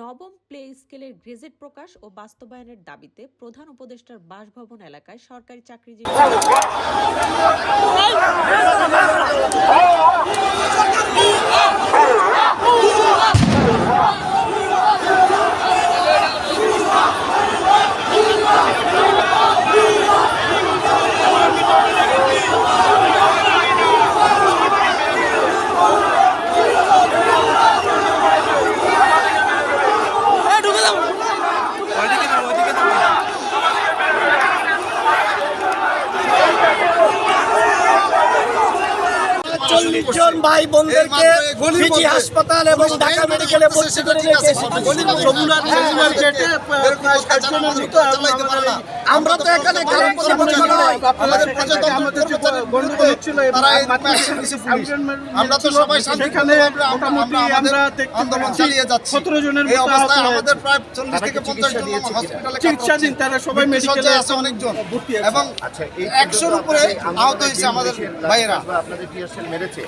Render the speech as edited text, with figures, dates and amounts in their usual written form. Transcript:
নবম প্লে স্কেলের গেজেট প্রকাশ ও বাস্তবায়নের দাবিতে প্রধান উপদেষ্টার বাসভবন এলাকায় সরকারি চাকরিজীবী জন ভাই বোনদেরকে পিজি হাসপাতাল এবং ঢাকা মেডিকেলে ভর্তি করে রেখেছি। আমরা তো এখানে আমরা তো সবাই সেখানে মোটামুটি আমরা আন্দোলন চালিয়ে যাচ্ছি। 17 জনের এই অবস্থায় আমাদের প্রায় 40 থেকে 50 জন হসপিটালে চিকিৎসাধীন, তারা সবাই মেডিকেলে আছে অনেকজন এবং 100-র উপরে আহত হয়েছে আমাদের ভাইয়েরা। আপনাদের টিয়ারশেল মেরেছে।